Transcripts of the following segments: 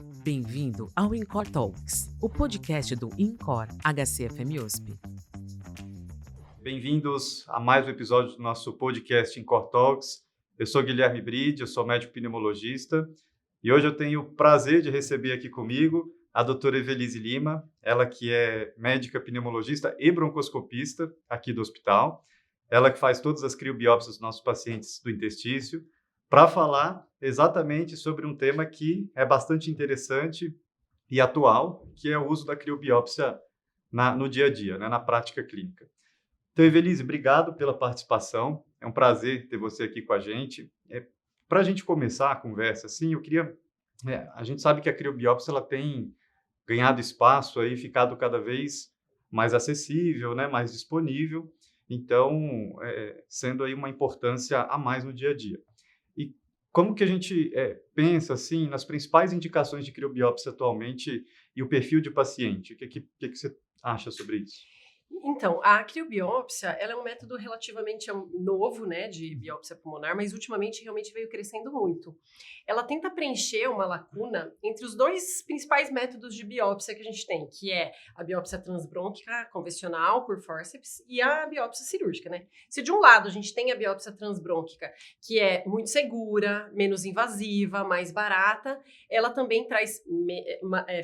Bem-vindo ao InCor Talks, o podcast do InCor HCFM USP. Bem-vindos a mais um episódio do nosso podcast InCor Talks. Eu sou Guilherme Bride, eu sou médico pneumologista e hoje eu tenho o prazer de receber aqui comigo a doutora Evelise Lima, ela que é médica pneumologista e broncoscopista aqui do hospital, ela que faz todas as criobiópsias dos nossos pacientes do intestício, para falar exatamente sobre um tema que é bastante interessante e atual, que é o uso da criobiópsia no dia a dia, né, na prática clínica. Então, Evelise, obrigado pela participação. É um prazer ter você aqui com a gente. Para a gente começar a conversa, assim, eu queria... a gente sabe que a criobiópsia ela tem ganhado espaço aí, ficado cada vez mais acessível, né, mais disponível. Então, sendo aí uma importância a mais no dia a dia. E como que a gente pensa assim nas principais indicações de criobiópsia atualmente e o perfil de paciente? O que você acha sobre isso? Então, a criobiópsia, ela é um método relativamente novo, né, de biópsia pulmonar, mas ultimamente realmente veio crescendo muito. Ela tenta preencher uma lacuna entre os dois principais métodos de biópsia que a gente tem, que é a biópsia transbrônquica convencional por fórceps e a biópsia cirúrgica, né? Se de um lado a gente tem a biópsia transbrônquica, que é muito segura, menos invasiva, mais barata, ela também traz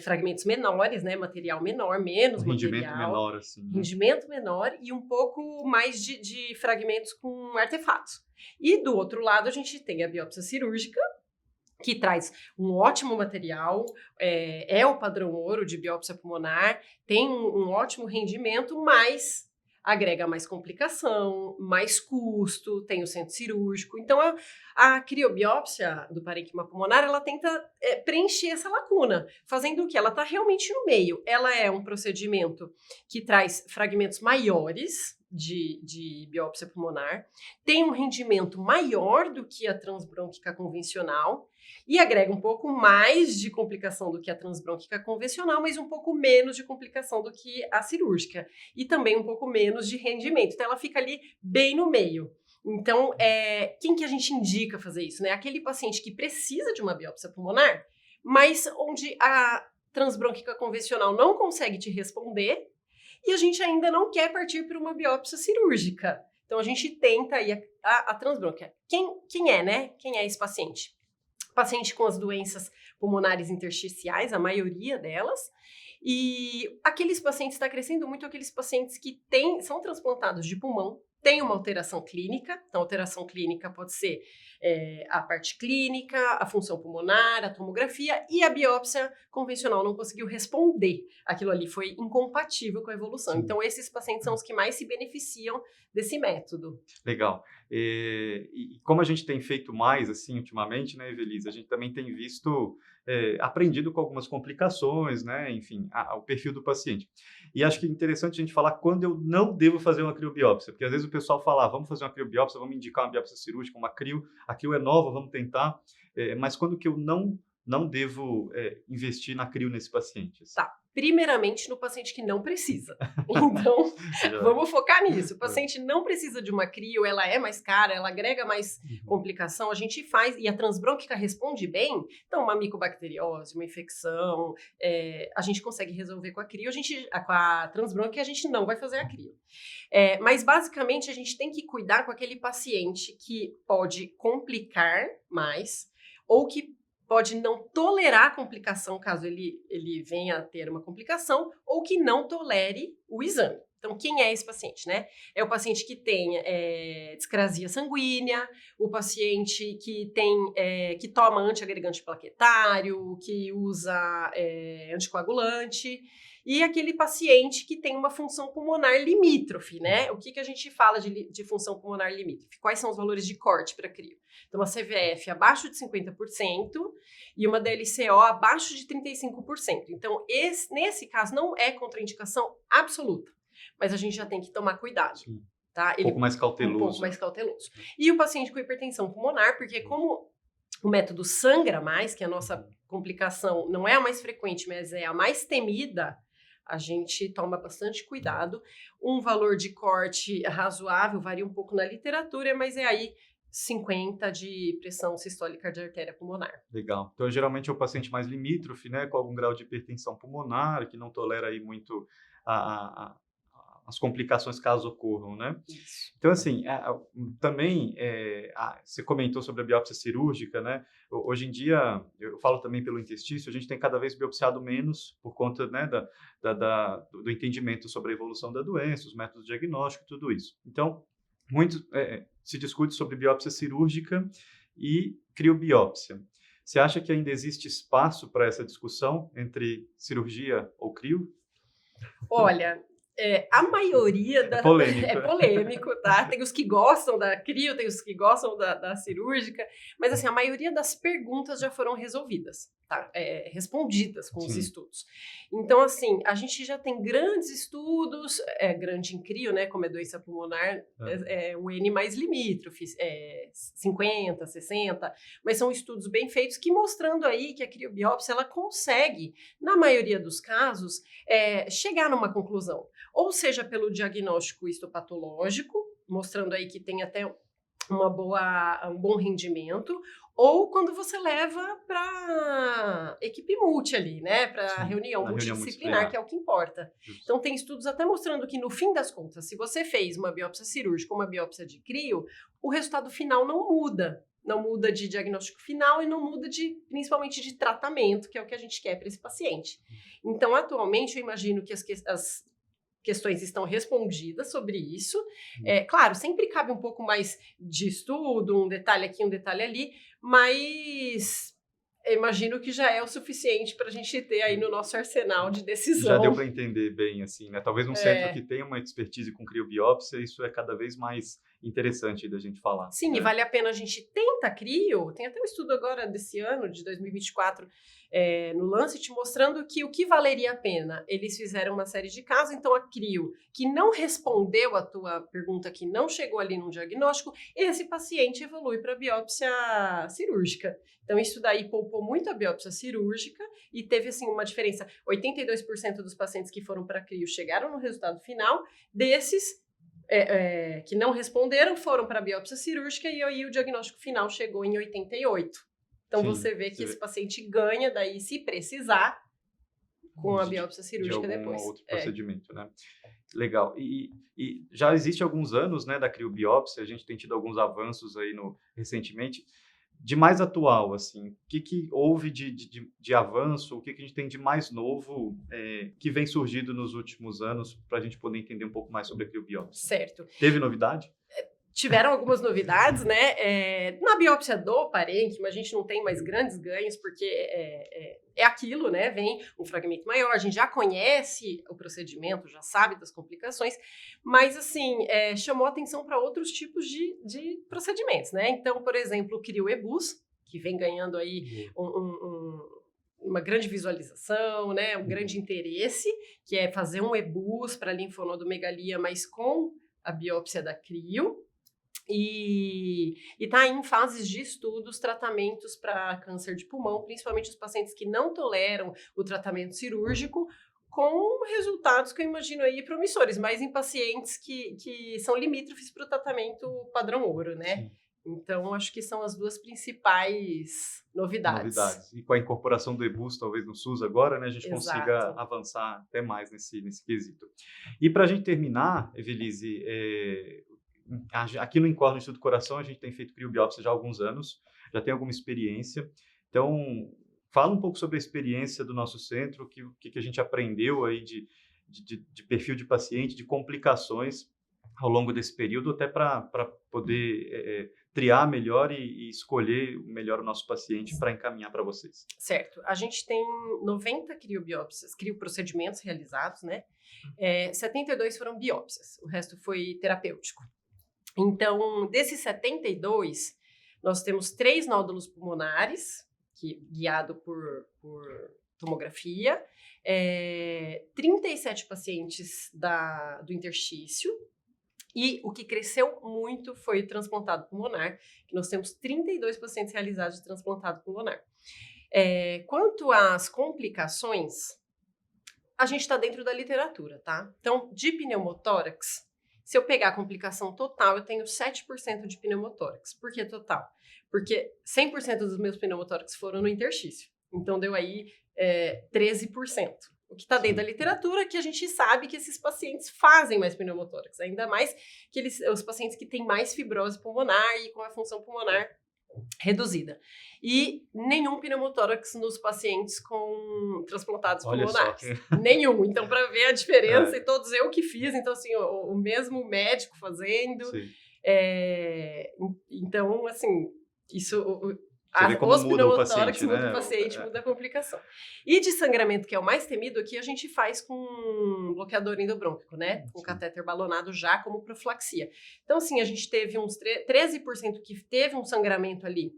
fragmentos menores, né, material menor, menos rendimento material. Menor, assim, né? Rendimento menor e um pouco mais de fragmentos com artefatos. E do outro lado a gente tem a biópsia cirúrgica, que traz um ótimo material, é o padrão ouro de biópsia pulmonar, tem um ótimo rendimento, mas agrega mais complicação, mais custo, tem o centro cirúrgico. Então, a criobiópsia do parênquima pulmonar, ela tenta preencher essa lacuna, fazendo o que? Ela está realmente no meio. Ela é um procedimento que traz fragmentos maiores de biópsia pulmonar, tem um rendimento maior do que a transbrônquica convencional e agrega um pouco mais de complicação do que a transbrônquica convencional, mas um pouco menos de complicação do que a cirúrgica e também um pouco menos de rendimento. Então, ela fica ali bem no meio. Então, quem que a gente indica fazer isso, né? Aquele paciente que precisa de uma biópsia pulmonar, mas onde a transbrônquica convencional não consegue te responder e a gente ainda não quer partir para uma biópsia cirúrgica. Então, a gente tenta aí a transbrônquica. Quem é, né? Quem é esse paciente? Paciente com as doenças pulmonares intersticiais, a maioria delas. E aqueles pacientes, está crescendo muito aqueles pacientes que são transplantados de pulmão, tem uma alteração clínica. Então, a alteração clínica pode ser a parte clínica, a função pulmonar, a tomografia, e a biópsia convencional não conseguiu responder. Aquilo ali foi incompatível com a evolução. Sim. Então, esses pacientes são os que mais se beneficiam desse método. Legal. E como a gente tem feito mais, assim, ultimamente, né, Evelise, a gente também tem visto, aprendido com algumas complicações, né, enfim, o perfil do paciente. E acho que é interessante a gente falar quando eu não devo fazer uma criobiópsia, porque às vezes o pessoal fala, vamos fazer uma criobiópsia, vamos indicar uma biópsia cirúrgica, uma crio, a crio é nova, vamos tentar, mas quando que eu não devo investir na crio nesse paciente? Assim? Tá. Primeiramente, no paciente que não precisa. Então, vamos focar nisso. O paciente não precisa de uma crio, ela é mais cara, ela agrega mais complicação, a gente faz, e a transbrônquica responde bem, então uma micobacteriose, uma infecção, a gente consegue resolver com a crio, com a transbrônquica a gente não vai fazer a crio. Mas, basicamente, a gente tem que cuidar com aquele paciente que pode complicar mais, ou que pode não tolerar a complicação, caso ele venha a ter uma complicação, ou que não tolere o exame. Então, quem é esse paciente, né? É o paciente que tem discrasia sanguínea, o paciente que toma antiagregante plaquetário, que usa anticoagulante, e aquele paciente que tem uma função pulmonar limítrofe, né? O que a gente fala de função pulmonar limítrofe? Quais são os valores de corte para crio? Então, uma CVF abaixo de 50% e uma DLCO abaixo de 35%. Então, nesse caso, não é contraindicação absoluta, mas a gente já tem que tomar cuidado. Tá? Um pouco mais cauteloso. Um pouco mais cauteloso. E o paciente com hipertensão pulmonar, porque como o método sangra mais, que a nossa complicação não é a mais frequente, mas é a mais temida, a gente toma bastante cuidado. Um valor de corte razoável varia um pouco na literatura, mas é aí 50 de pressão sistólica de artéria pulmonar. Legal. Então, geralmente é o paciente mais limítrofe, né, com algum grau de hipertensão pulmonar, que não tolera aí muito as complicações caso ocorram, né? Isso. Então, assim, também, você comentou sobre a biópsia cirúrgica, né? Hoje em dia, eu falo também pelo interstício, a gente tem cada vez biopsiado menos por conta, né, do entendimento sobre a evolução da doença, os métodos diagnósticos, tudo isso. Então, muito se discute sobre biópsia cirúrgica e criobiópsia. Você acha que ainda existe espaço para essa discussão entre cirurgia ou crio? Olha, a maioria da... polêmico. É polêmico, tá? Tem os que gostam da crio, tem os que gostam da cirúrgica, mas assim, a maioria das perguntas já foram resolvidas, tá? Respondidas com os Sim. estudos. Então, assim, a gente já tem grandes estudos, grande em crio, né? Como é doença pulmonar, o N mais limítrofe, 50, 60, mas são estudos bem feitos que mostrando aí que a criobiópsia, ela consegue, na maioria dos casos, chegar numa conclusão. Ou seja, pelo diagnóstico histopatológico, mostrando aí que tem até um bom rendimento, ou quando você leva para equipe multi ali, né? Para reunião multidisciplinar, que é o que importa. Justo. Então, tem estudos até mostrando que, no fim das contas, se você fez uma biópsia cirúrgica ou uma biópsia de crio, o resultado final não muda. Não muda de diagnóstico final e não muda principalmente de tratamento, que é o que a gente quer para esse paciente. Então, atualmente, eu imagino que as questões estão respondidas sobre isso. Claro, sempre cabe um pouco mais de estudo, um detalhe aqui, um detalhe ali, mas eu imagino que já é o suficiente para a gente ter aí no nosso arsenal de decisão. Já deu para entender bem, assim, né? Talvez num centro que tenha uma expertise com criobiópsia, isso é cada vez mais interessante da gente falar. Sim, né? E vale a pena a gente tenta crio. Tem até um estudo agora desse ano, de 2024, no Lancet, mostrando que o que valeria a pena. Eles fizeram uma série de casos, então a crio, que não respondeu a tua pergunta, que não chegou ali num diagnóstico, esse paciente evolui para biópsia cirúrgica. Então, isso daí poupou muito a biópsia cirúrgica e teve, assim, uma diferença. 82% dos pacientes que foram para crio chegaram no resultado final, desses que não responderam foram para a biópsia cirúrgica e aí o diagnóstico final chegou em 88%. Então, Sim, você vê que esse paciente ganha daí, se precisar, com a biópsia cirúrgica de algum depois. outro procedimento, né? Legal. E já existe alguns anos, né, da criobiópsia, a gente tem tido alguns avanços aí recentemente. De mais atual, assim, o que houve de avanço, o que a gente tem de mais novo que vem surgindo nos últimos anos para a gente poder entender um pouco mais sobre a criobiópsia? Certo. Teve novidade? Tiveram algumas novidades, né? Na biópsia do parênquima, a gente não tem mais grandes ganhos, porque é aquilo, né? Vem um fragmento maior, a gente já conhece o procedimento, já sabe das complicações, mas, assim, chamou atenção para outros tipos de procedimentos, né? Então, por exemplo, o crioebus, que vem ganhando aí uma grande visualização, né? Um grande interesse, que é fazer um ebus para linfonodomegalia, mas com a biópsia da crio. E está em fases de estudos, tratamentos para câncer de pulmão, principalmente os pacientes que não toleram o tratamento cirúrgico, com resultados que eu imagino aí promissores, mas em pacientes que são limítrofes para o tratamento padrão ouro, né? Sim. Então, acho que são as duas principais novidades. E com a incorporação do EBUS, talvez no SUS agora, né, a gente Exato. consiga avançar até mais nesse quesito. E para a gente terminar, Evelise, aqui no INCOR, no Instituto do Coração, a gente tem feito criobiópsia já há alguns anos, já tem alguma experiência. Então, fala um pouco sobre a experiência do nosso centro, o que a gente aprendeu aí de perfil de paciente, de complicações ao longo desse período, até para poder triar melhor e escolher melhor o nosso paciente para encaminhar para vocês. Certo. A gente tem 90 criobiópsias, crioprocedimentos realizados, né? 72 foram biópsias, o resto foi terapêutico. Então, desses 72, nós temos 3 nódulos pulmonares, guiado por tomografia, 37 pacientes do interstício, e o que cresceu muito foi o transplantado pulmonar, que nós temos 32 pacientes realizados de transplantado pulmonar. Quanto às complicações, a gente está dentro da literatura, tá? Então, de pneumotórax, Se eu pegar a complicação total, eu tenho 7% de pneumotórax. Por que total? Porque 100% dos meus pneumotórax foram no interstício. Então, deu aí 13%. O que está dentro da literatura, que a gente sabe que esses pacientes fazem mais pneumotórax. Ainda mais que os pacientes que têm mais fibrose pulmonar e com a função pulmonar reduzida. E nenhum pneumotórax nos pacientes com transplantados pulmonares. Nenhum. Então, para ver a diferença, e todos eu que fiz, então, assim, o mesmo médico fazendo. Então, assim, isso... Os pneumotórax muda o paciente, muda a complicação. E de sangramento, que é o mais temido, aqui a gente faz com bloqueador endobrônquico, né? Com catéter balonado já como profilaxia. Então, assim, a gente teve uns 13% que teve um sangramento ali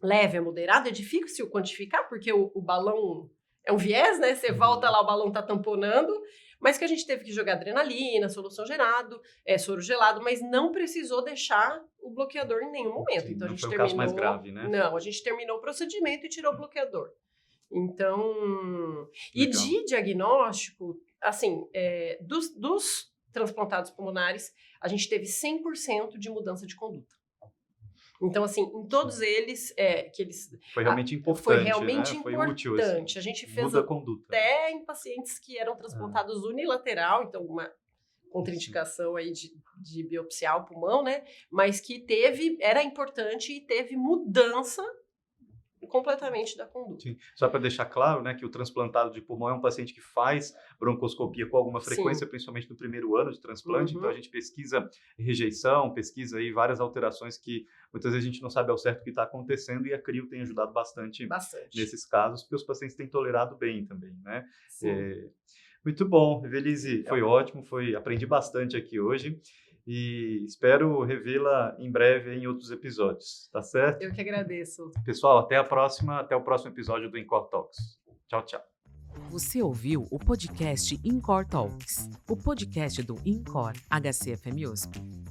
leve a moderado. É difícil quantificar, porque o balão é um viés, né? Você volta lá, o balão tá tamponando, mas que a gente teve que jogar adrenalina, solução soro gelado, mas não precisou deixar o bloqueador em nenhum momento. Então, a gente terminou... caso mais grave, né? Não, a gente terminou o procedimento e tirou o bloqueador. Então... E de diagnóstico, assim, dos transplantados pulmonares, a gente teve 100% de mudança de conduta. Então, assim, em todos eles, foi realmente importante. Foi realmente importante. Foi útil, assim. A gente fez Muda a conduta. Até em pacientes que eram transplantados unilateral, então uma contraindicação aí de biopsiar o pulmão, né? Mas que era importante e teve mudança completamente da conduta. Sim. Só para deixar claro, né, que o transplantado de pulmão é um paciente que faz broncoscopia com alguma frequência, principalmente no primeiro ano de transplante. Então a gente pesquisa rejeição, pesquisa aí várias alterações que muitas vezes a gente não sabe ao certo o que está acontecendo, e a CRIO tem ajudado bastante nesses casos, porque os pacientes têm tolerado bem também, né? Muito bom, Evelise, foi ótimo, aprendi bastante aqui hoje. E espero revê-la em breve em outros episódios, tá certo? Eu que agradeço. Pessoal, até o próximo episódio do InCor Talks. Tchau, tchau. Você ouviu o podcast InCor Talks, o podcast do InCor HCFM USP.